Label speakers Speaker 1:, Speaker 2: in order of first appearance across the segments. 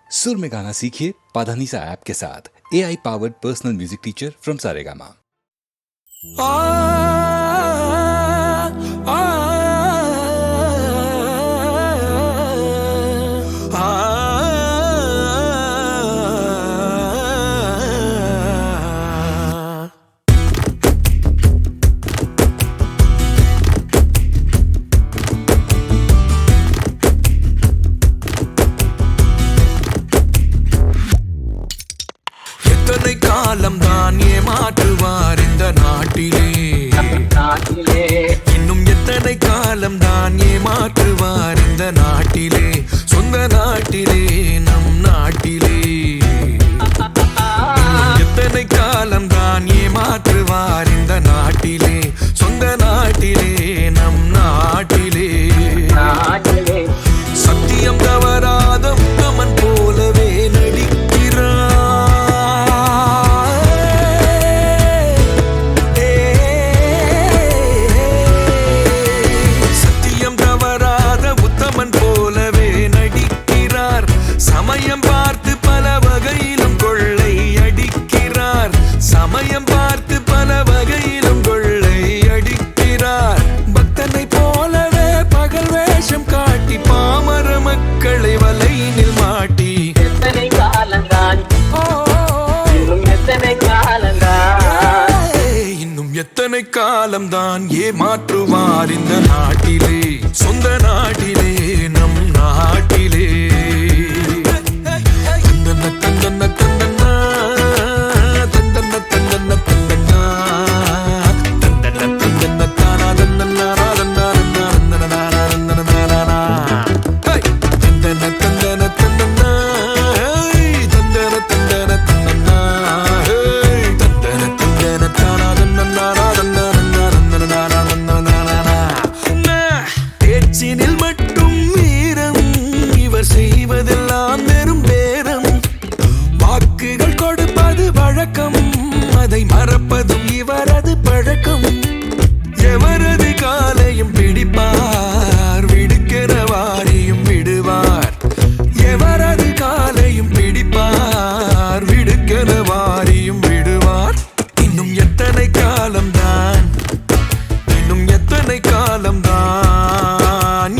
Speaker 1: सुर में गाना सीखिए पाधानीसा ऐप के साथ। AI powered personal music teacher from Saregama.
Speaker 2: காலம் தான் ஏமாற்றுவார் இந்த நாட்டிலே இன்னும் எத்தனை காலம் தான் ஏமாற்றுவார் இந்த நாட்டிலே சொந்த நாட்டிலே நம் நாட்டிலே எத்தனை காலம் தான் ஏமாற்றுவார் இந்த நாட்டிலே சொந்த நாட்டிலே நம் நாட்டிலே சத்தியம் தவறாத உத்தமன் போலவே நடிக்கிறார் சமயம் பார்த்து பல வகையிலும் கொள்ளை அடிக்கிறார் சமயம் பார்த்து பல வகையிலும் கொள்ளை அடிக்கிறார் பக்தனை போலவே பகல் வேஷம் காட்டி பாமர மக்களை வலையினில் மாட்டி
Speaker 3: எத்தனை காலந்தான்
Speaker 2: இன்னும் எத்தனை காலம்தான் ஏமாற்றுவார் இந்த நாட்டிலே சொந்த நாட்டிலே நம் நாட்டிலே பேச்சினில் மட்டும் வீரம் இவர் செய்வதெல்லாம் வெறும் பேரம் வாக்குகள் கொடுப்பது வழக்கம் அதை மறப்பதும் இவரது பழக்கம் எவரது காலையும் பிடிப்பார் விடுக்கிற வாரியும் விடுவார் எவரது காலையும் பிடிப்பார் விடுக்கிற வாரியும் விடுவார் இன்னும் எத்தனை காலம்தான் இன்னும் எத்தனை காலம்தான்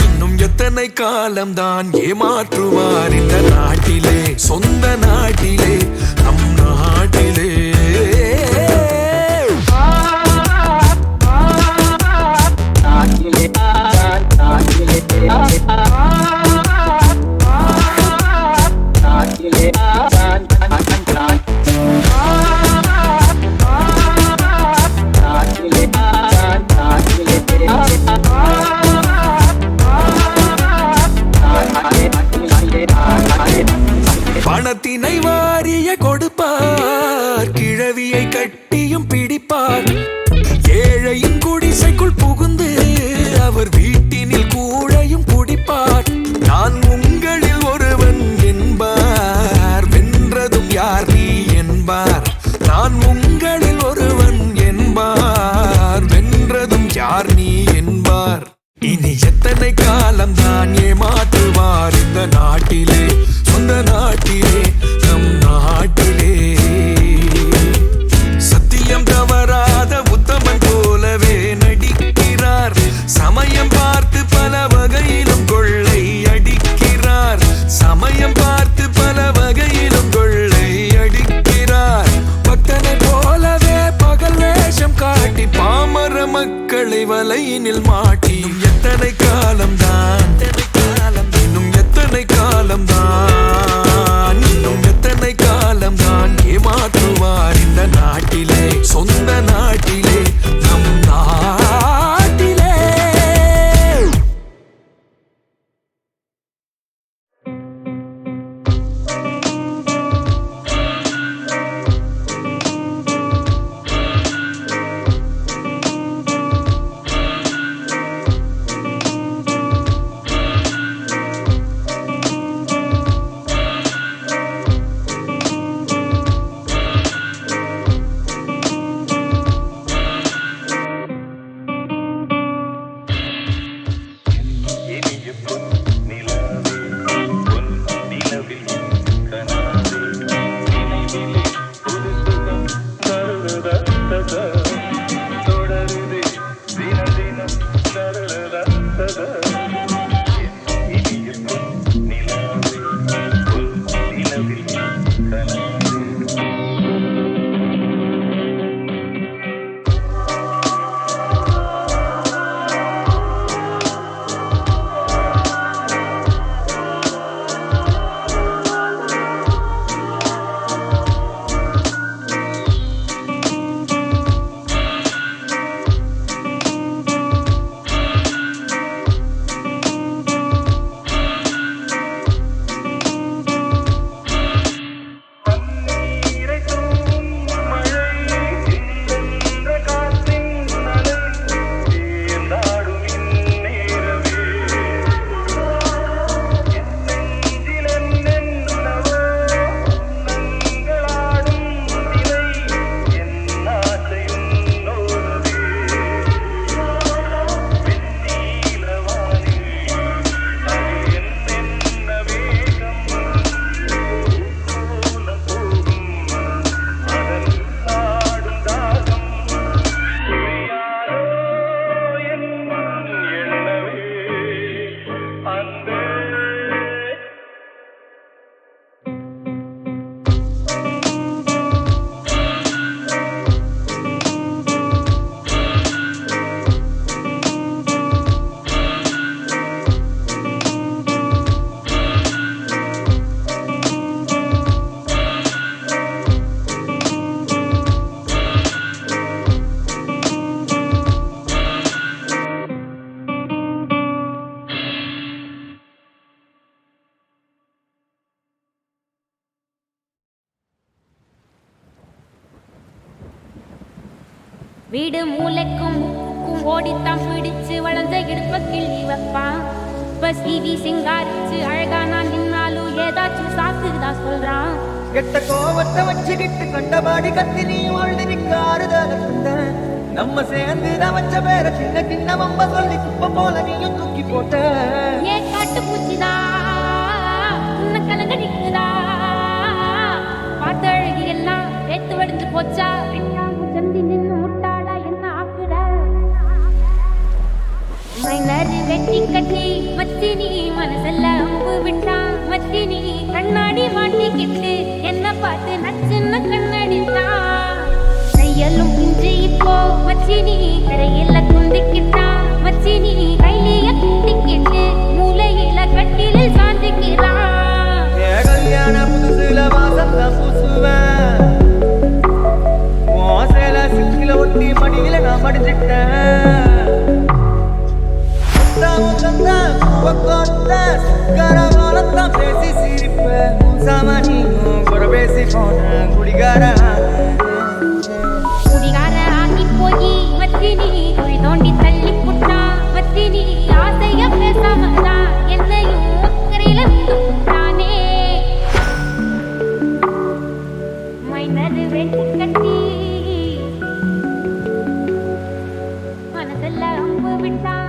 Speaker 2: இன்னும் எத்தனை காலம்தான் ஏமாற்றுவார் இந்த நாட்டிலே சொந்த நாட்டிலே நம் நாட்டிலே பணத்தினை வாரிய கொடுப்பார் கிழவியை கட்டியும் பிடிப்பார் ஏழையின் குடிசைக்குள் புகுந்து அவர் வீட்டினில் கூழையும் குடிப்பார் நான் உங்களில் ஒருவன் என்பார் வென்றதும் யார் நீ என்பார் நான் உங்களில் ஒருவன் என்பார் வென்றதும் யார் நீ என்பார் இனி எத்தனை காலம்தான் ஏமாற்றுவார் இந்த நாட்டிலே சொந்த நாட்டிலே நம் நாட்டிலே சத்தியம் தவறாத உத்தமன் போலவே நடிக்கிறார் சமயம் பார்த்து பல வகையிலும் கொள்ளை அடிக்கிறார் சமயம் பார்த்து பல வகையிலும் கொள்ளை அடிக்கிறார் பக்தனை போலவே பகல் வேஷம் காட்டி பாமர மக்களை வலையினில் மாட்டி எத்தனை காலம்தான் இன்னும் எத்தனை காலம்தான்
Speaker 4: வீடு மூளைக்கும் முக்கும் ஓடித்தான் பிடிச்சு வளர்ந்த இடுப்ப கிள்ளி வைப்பான். இப்ப சிவி சிங்காரிச்சு அழகா நான் நின்னாலும் ஏதாச்சும் சாக்குதான் சொல்றான்.
Speaker 5: கெட்ட கோபத்தை வச்சுக்கிட்டு கண்டபாடி கத்தி நீ வாழ்ந்து நிக்காருதல சொந்த நம்ம சேர்ந்துதான் வச்ச பேர சின்ன சின்ன வம்ப சொல்லி குப்பை போல நீயும் தூக்கி போட்ட.
Speaker 4: ஏன் காட்டு பூச்சிதா உன்னை கலங்க நிக்குதா, பார்த்த அழகி எல்லாம் ஏத்து வடிஞ்சு போச்சா. சந்தி நின்னு முட்டாளா என்ன ஆக்குற. மைனர் வெட்டி கட்டி மத்தி நீ மனசல்ல அம்பு விட்டான். மத்தி நீ கண்ணாடி மாட்டிக்கிட்டு என்ன பார்த்து நச்சுன்னு கண்ணடித்தான். கையலும் இன்று இப்போ மச்சி நீ கரையில குந்திக்கிட்டான். மச்சி நீ கையில குத்திக்கிட்டு மூளையில கட்டிலில் சாந்திக்கிறான்.
Speaker 5: கல்யாண புதுசுல வாசம் தான் பூசுவேன். சேல சிக்கில ஒட்டி மடியில நான் மடிஞ்சிட்டேன். கரகாலத்தான் பேசி சிரிப்பேன். சாமானியும் குறை பேசி போன குடிகார
Speaker 4: குடிகார ஆகி போய் மத்தி நீ குழி தோண்டி தள்ளி புட்டான். மத்தி நீ ஆசைய பேசாமதான் என்னையும் அக்கறையில விட்டுட்டானே. மைனர் வெட்டி கட்டி மனசல்ல அம்பு விட்டான்.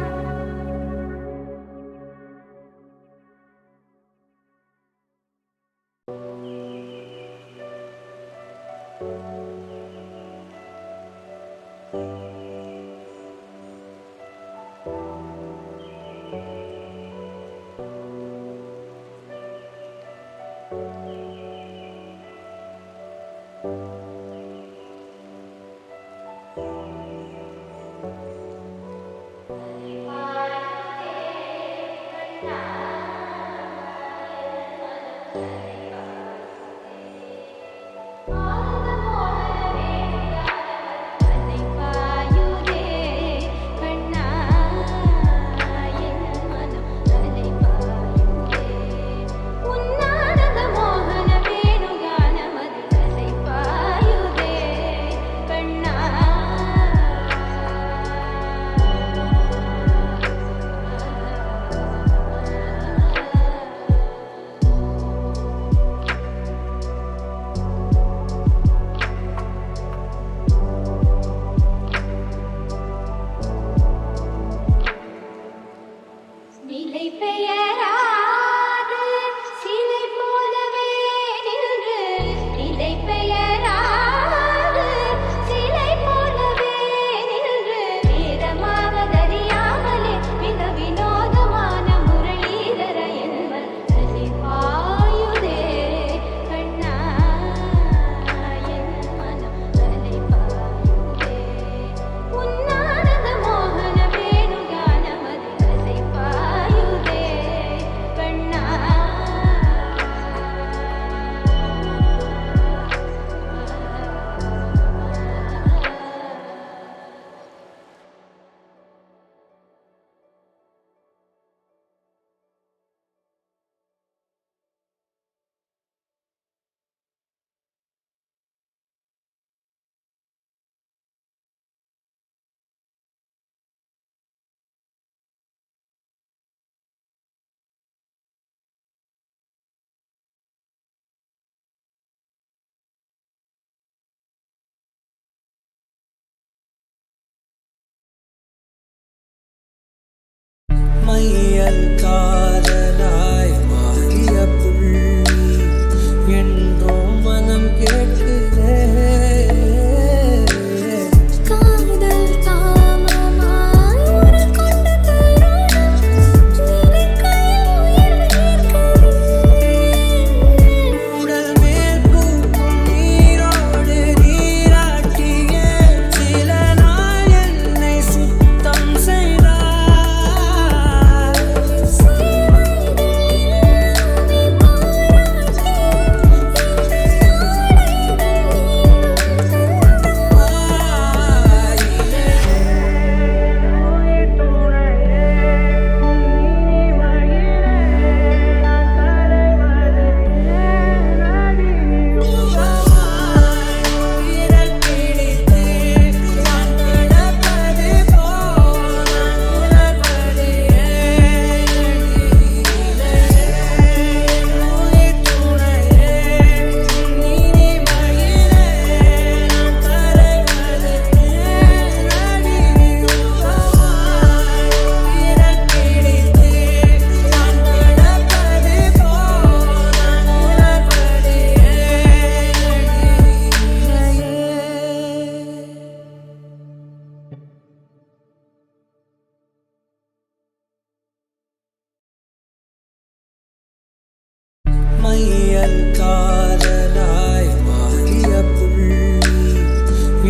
Speaker 6: காதலாய் மாறிய புள்ளி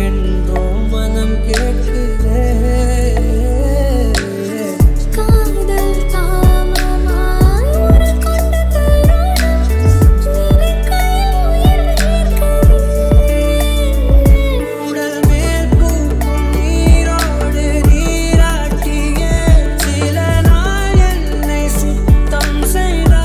Speaker 6: என்றோ மனம் கேட்குதே.
Speaker 4: காதல் காமமாய் உருக்கொண்ட தருணம் நினைக்கையில் உயிர் நீர்க்குதே.
Speaker 6: உடல் மேல் பூக்கும் நீரோடு நீராட்டியே சில நாள் என்னை சுத்தம் செய்தார்.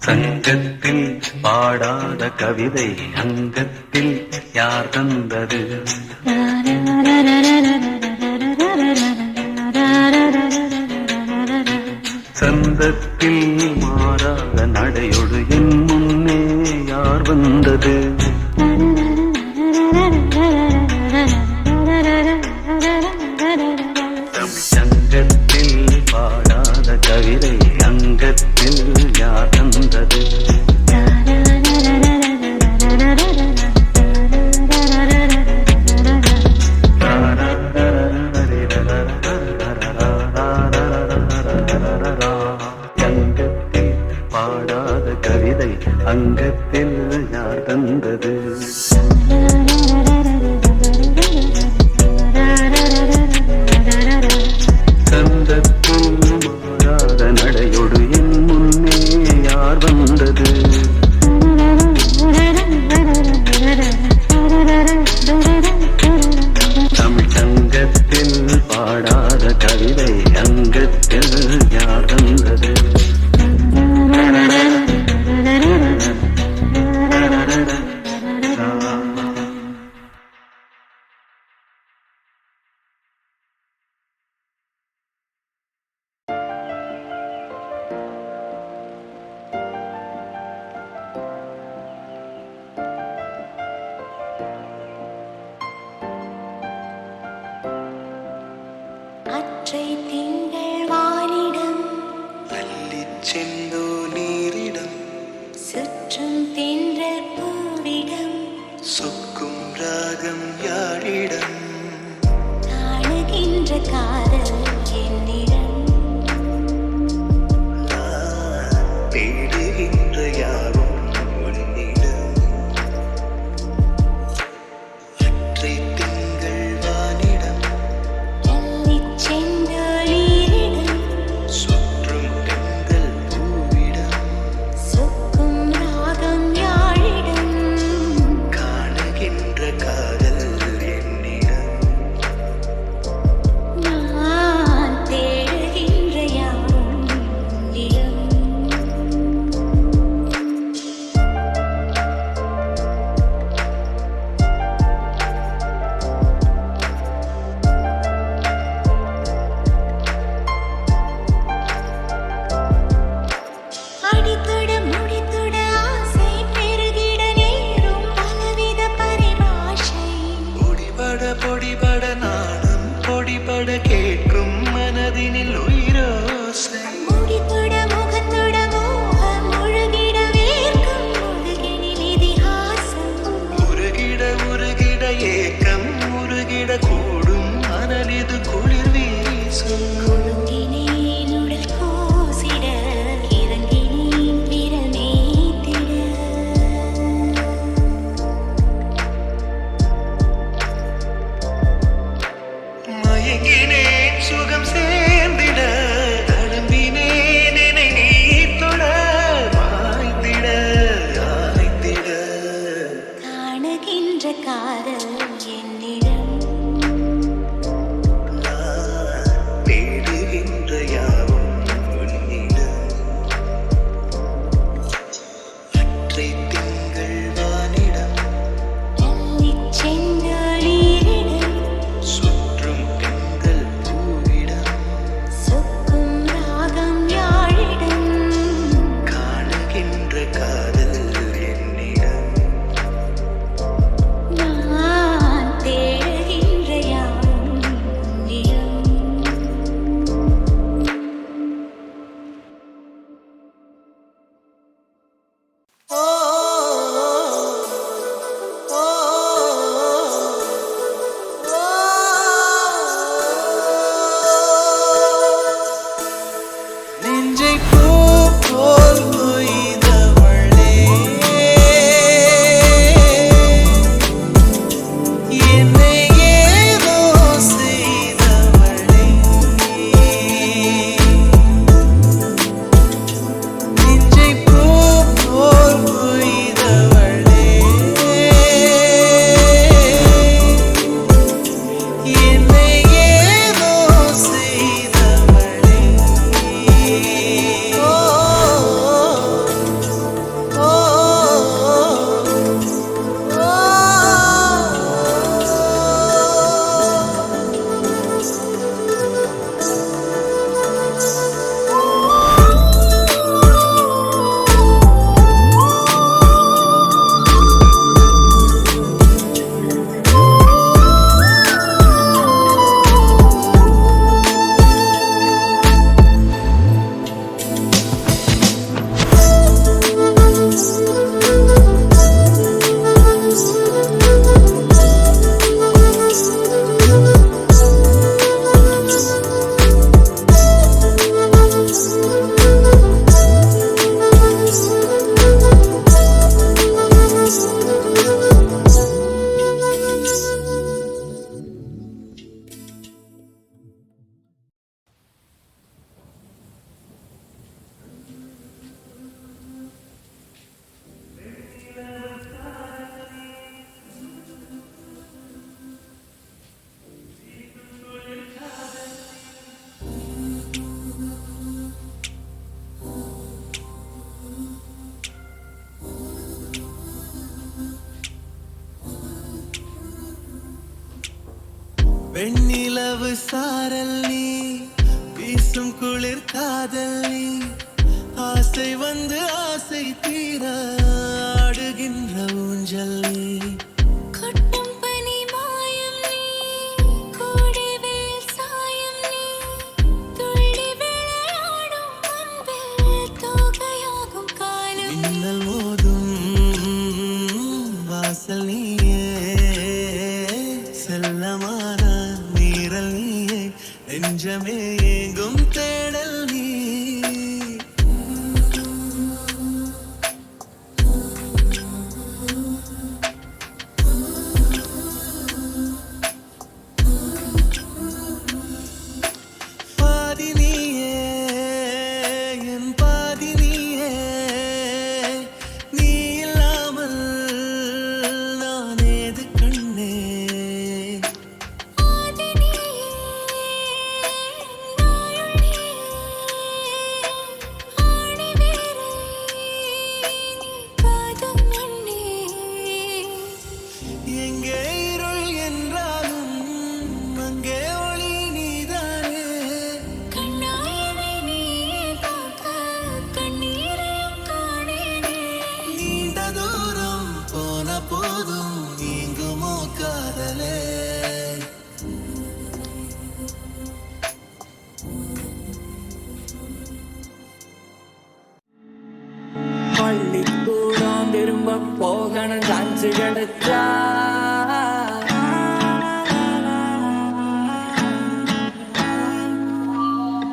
Speaker 7: சங்கத்தில் பாடாத கவிதை அங்கத்தில் யார் தந்தது? சந்தத்தில் மாறாத நடையொடு என் முன்னே யார் வந்தது? சங்கத்தில் பாடாத கவிதை அங்கத்தில் யார் தந்தது? சங்கத்தில் பாடாத கவிதை அங்கத்தில் யார் தந்தது? சந்தத்தில் மாறாத நடையொடு என் முன்னே யார் வந்தது? தமிழ் சங்கத்தில் பாடாத கவிதை அங்கத்தில் யார் தந்தது?
Speaker 4: அற்றை திங்கள் வானிடம்
Speaker 7: அள்ளிச் செந்தோ நீரிடம்
Speaker 4: சுற்றும் தென்றல் பூவிடம்
Speaker 7: சொக்கும் ராகம் யாழிடம்
Speaker 4: காணுகின்ற காதல் என்னிடம்
Speaker 7: தேடுகின்ற யாரும் உன்னிடம் அற்றை திங்கள் வானிடம்
Speaker 4: அள்ளிச் செந்தொழிலிடம்
Speaker 7: சுற்றும் தென்றல் பூவிடம்
Speaker 4: சொக்கும் ராகம் யாழிடம்
Speaker 7: காணுகின்ற காதல் என்னிடம்
Speaker 4: நான்
Speaker 2: சாரல் நீ வீசும் குளிர் காதல் நீ ஆசை வந்து ஆசை தீர ஆடுகின்ற ஊஞ்சல் நீ
Speaker 6: கொட்டும் பனி மாயம் நீ கோடி வேல் சாயம் நீ துள்ளி விளையாடும் அன்பில் தோகையாகும் காலம்
Speaker 2: மின்னல் மோதும் வாசல் நீயே செல்லமான நீரல் நீயே நெஞ்சமே ஏங்கும் தேடல் நீ பாதி நீயே என் பாதி நீயே நீ இல்லாமல் நான் ஏது கண்ணே
Speaker 6: ஆதி நீயே நாயுள் நீயே ஆணி வேரை நீ காதும் கண்ணே
Speaker 2: எங்கே இருள் என்றாலும் அங்கே ஒளி நீதானே
Speaker 6: கண்ணாயினை நீ பார்க்க கண்ணீரையும் காணேனே
Speaker 2: நீண்ட தூரம் போன போதும் நீங்குமோ காதலே
Speaker 5: பள்ளிக்கூடம் திரும்ப போகணும் சான்ஸ் கிடைச்சா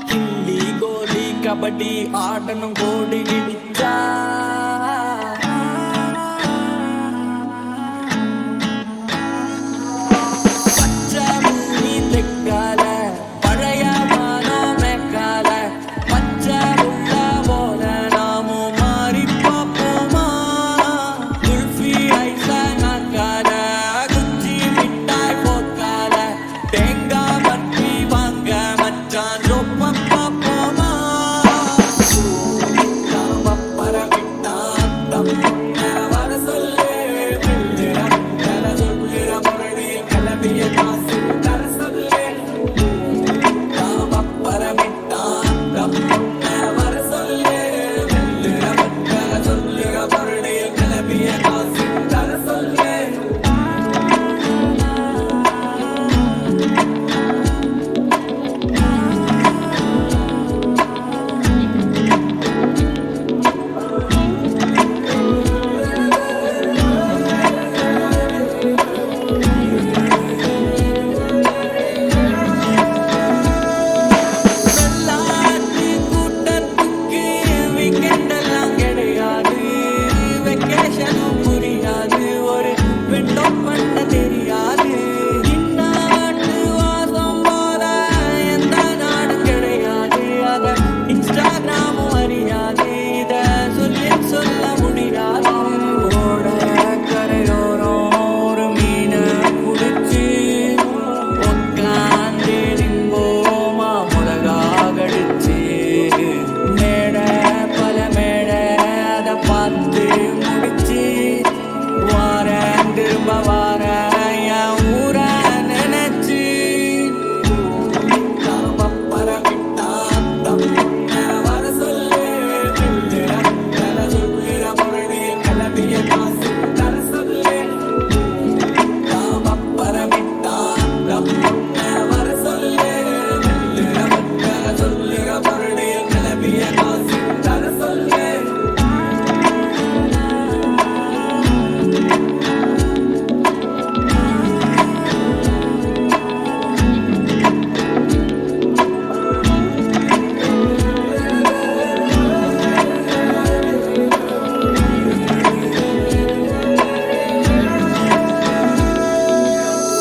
Speaker 5: கில்லி கோலி கபடி ஆடணும் கோடி கிடிச்சா பச்சை பூமி தெக்கால பழைய வானம் மேற்கால பச்சை உள்ள போல நாமும் மாறி பார்ப்போமா குல்ஃபி ஐஸ நாக்கால குச்சி மிட்டாய் போக்கால தேங்காய் பற்றி வாங்க மச்சான் ரொப்ப பார்ப்போமா நாம பரவிட்டான் தம் வர சொல்லு தர சொல்லுற முரடி கிளம்பிய காசு தர சொல்லு நாம பரவிட்டான் தம் வர சொல்லு தர சொல்லுற முரடி கிளம்பிய காசு தர சொல்லு வெள்ளாட்டு கூட்டத்துக்கு weekend எல்லாம் கிடையாது வெக்கேஷனும் புரியாது ஒரு விண்டோ பண்ண தெரியாது இந்நாட்டு வாசம் போல எந்த நாடும் கிடையாது அத இன்ஸ்டாகிராமும் அறியாது இத சொல்லி சொல்ல முடியாது ஓட கரையோரம் ஒரு மீனை குடிச்சு உட்காந்திருந்தோமா முழகா கடிச்சு மேட பல மேட அதை பார்த்து முடிச்சு வாரேன் திரும்ப வாரேன் என் ஊரை நினைச்சு நாம பரவிட்டான் தம் வர சொல்லு தர சொல்லுற முரடி கிளம்பிய காசு தர சொல்லு நாம பரவிட்டான் தம் வர சொல்லு தர சொல்லுற முரடி கிளம்பிய காசு தர சொல்லு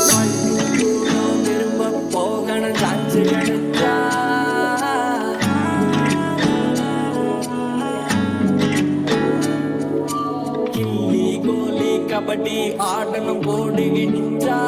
Speaker 5: பள்ளிக்கூடம் திரும்ப போகணும் சான்ஸ் கிடைச்சா கில்லி கோலி கபடி ஆடணும் கோடி கிடிச்சா